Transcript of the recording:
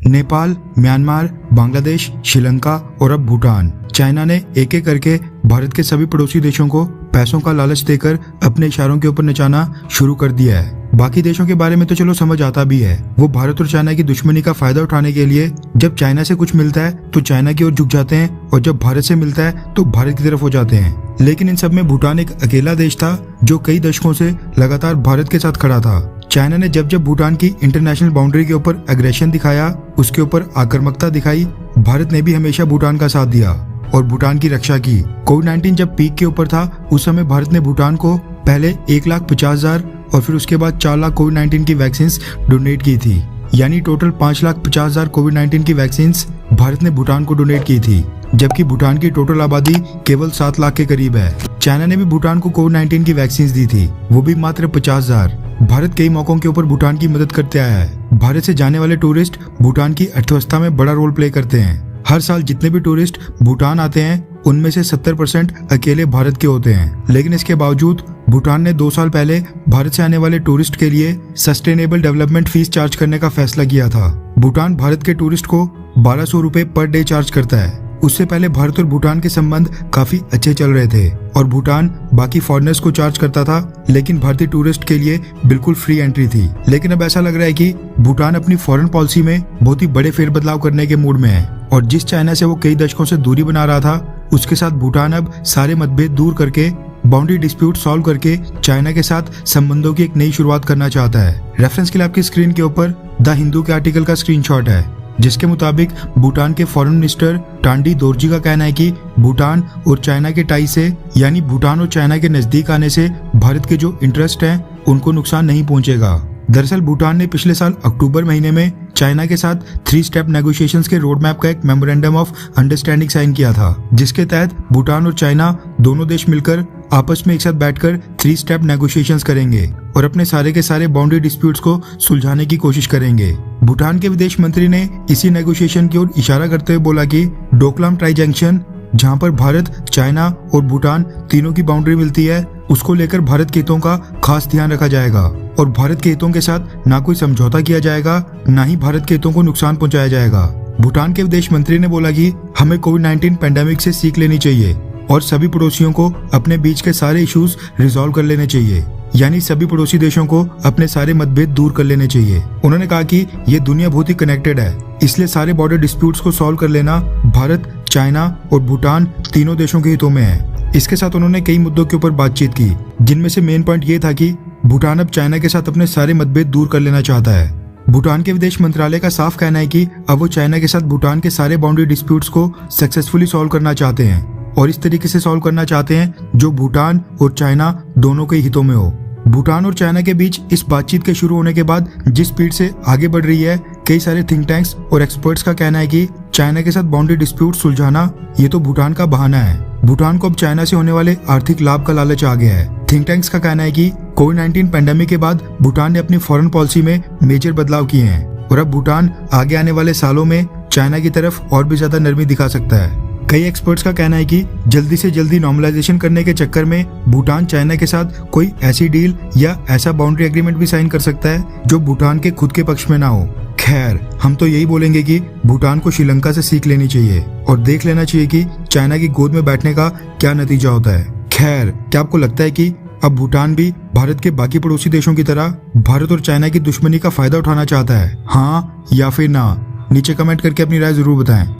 Nepal, Myanmar, Bangladesh, Sri Lanka और अब Bhutan. China ने एक एक करके भारत के सभी पड़ोसी देशों को पैसों का लालच देकर अपने इशारों के ऊपर नचाना शुरू कर दिया है। बाकी देशों के बारे में तो चलो समझ आता भी है, वो भारत और चाइना की दुश्मनी का फायदा उठाने के लिए जब चाइना से कुछ मिलता है तो चाइना की ओर झुक जाते हैं और जब भारत से मिलता है तो भारत की तरफ हो जाते हैं। लेकिन इन सब में भूटान एक अकेला देश था जो कई दशकों से लगातार भारत के साथ खड़ा था। चाइना ने जब जब भूटान की इंटरनेशनल बाउंड्री के ऊपर एग्रेशन दिखाया, उसके ऊपर आक्रामकता दिखाई, भारत ने भी हमेशा भूटान का साथ दिया और भूटान की रक्षा की। कोविड-19 जब पीक के ऊपर था, उस समय भारत ने भूटान को पहले 1,50,000 और फिर उसके बाद 4 लाख कोविड-19 की वैक्सीन डोनेट की थी। यानी टोटल 5,50,000 कोविड-19 की वैक्सीन भारत ने भूटान को डोनेट की थी, जबकि भूटान की टोटल आबादी केवल 7 लाख के करीब है। चाइना ने भी भूटान को कोविड-19 की वैक्सीन दी थी, वो भी मात्र 50,000। भारत कई मौकों के ऊपर भूटान की मदद करते आया है। भारत से जाने वाले टूरिस्ट भूटान की अर्थव्यवस्था में बड़ा रोल प्ले करते हैं। हर साल जितने भी टूरिस्ट भूटान आते हैं, उनमें से 70% अकेले भारत के होते हैं। लेकिन इसके बावजूद भूटान ने 2 साल पहले भारत से आने वाले टूरिस्ट के लिए सस्टेनेबल डेवलपमेंट फीस चार्ज करने का फैसला किया था। भूटान भारत के टूरिस्ट को 1,200 रुपए पर डे चार्ज करता है। उससे पहले भारत और भूटान के संबंध काफी अच्छे चल रहे थे और भूटान बाकी फॉरेनर्स को चार्ज करता था, लेकिन भारतीय टूरिस्ट के लिए बिल्कुल फ्री एंट्री थी। लेकिन अब ऐसा लग रहा है कि भूटान अपनी फॉरेन पॉलिसी में बहुत ही बड़े फेरबदलाव करने के मूड में है और जिस चाइना से वो कई दशकों से दूरी बना रहा था, उसके साथ भूटान अब सारे मतभेद दूर करके बाउंड्री डिस्प्यूट सॉल्व करके चाइना के साथ संबंधों की एक नई शुरुआत करना चाहता है। रेफरेंस के लिए आपकी स्क्रीन के ऊपर द हिंदू के आर्टिकल का स्क्रीनशॉट है, जिसके मुताबिक भूटान के फॉरेन मिनिस्टर टांडी दोरजी का कहना है कि भूटान और चाइना के टाई से, यानी भूटान और चाइना के नजदीक आने से भारत के जो इंटरेस्ट हैं उनको नुकसान नहीं पहुंचेगा। दरअसल भूटान ने पिछले साल अक्टूबर महीने में चाइना के साथ 3 स्टेप नेगोशिएशंस के रोड मैप का एक मेमोरेंडम ऑफ अंडरस्टैंडिंग साइन किया था, जिसके तहत भूटान और चाइना दोनों देश मिलकर आपस में एक साथ बैठकर 3 स्टेप नेगोशिएशंस करेंगे और अपने सारे के सारे बाउंड्री डिस्प्यूट्स को सुलझाने की कोशिश करेंगे। भूटान के विदेश मंत्री ने इसी नेगोशिएशन की ओर इशारा करते हुए बोला कि डोकलाम ट्राई जंक्शन, जहां पर भारत, चाइना और भूटान तीनों की बाउंड्री मिलती है, उसको लेकर भारत के हितों का खास ध्यान रखा जाएगा और भारत के हितों के साथ ना कोई समझौता किया जाएगा, ना ही भारत के हितों को नुकसान पहुंचाया जाएगा। भूटान के विदेश मंत्री ने बोला कि हमें कोविड-19 पैंडेमिक से सीख लेनी चाहिए और सभी पड़ोसियों को अपने बीच के सारे इश्यूज रिजॉल्व कर लेने चाहिए, यानी सभी पड़ोसी देशों को अपने सारे मतभेद दूर कर लेने चाहिए। उन्होंने कहा कि ये दुनिया बहुत ही कनेक्टेड है, इसलिए सारे बॉर्डर डिस्प्यूट्स को सॉल्व कर लेना भारत, चाइना और भूटान तीनों देशों के हितों में है। इसके साथ उन्होंने कई मुद्दों के ऊपर बातचीत की, जिनमें से मेन पॉइंट ये था कि भूटान अब चाइना के साथ अपने सारे मतभेद दूर कर लेना चाहता है। भूटान के विदेश मंत्रालय का साफ कहना है कि अब वो चाइना के साथ भूटान के सारे बाउंड्री डिस्प्यूट्स को सक्सेसफुली सॉल्व करना चाहते हैं और इस तरीके से सॉल्व करना चाहते हैं जो भूटान और चाइना दोनों के हितों में हो। भूटान और चाइना के बीच इस बातचीत के शुरू होने के बाद जिस स्पीड से आगे बढ़ रही है, कई सारे थिंक टैंक्स और एक्सपर्ट्स का कहना है कि चाइना के साथ बाउंड्री डिस्प्यूट सुलझाना ये तो भूटान का बहाना है। भूटान को अब चाइना से होने वाले आर्थिक लाभ का लालच आ गया है। थिंक टैंक्स का कहना है कि कोविड-19 पैंडेमिक के बाद भूटान ने अपनी फॉरेन पॉलिसी में मेजर बदलाव किए हैं और अब भूटान आगे आने वाले सालों में चाइना की तरफ और भी ज्यादा नरमी दिखा सकता है। कई एक्सपर्ट्स का कहना है कि जल्दी से जल्दी नॉर्मलाइजेशन करने के चक्कर में भूटान चाइना के साथ कोई ऐसी डील या ऐसा बाउंड्री एग्रीमेंट भी साइन कर सकता है जो भूटान के खुद के पक्ष में ना हो। खैर, हम तो यही बोलेंगे कि भूटान को श्रीलंका से सीख लेनी चाहिए और देख लेना चाहिए कि चाइना की गोद में बैठने का क्या नतीजा होता है। खैर, क्या आपको लगता है कि अब भूटान भी भारत के बाकी पड़ोसी देशों की तरह भारत और चाइना की दुश्मनी का फायदा उठाना चाहता है? हाँ या फिर ना? नीचे कमेंट करके अपनी राय जरूर बताएं।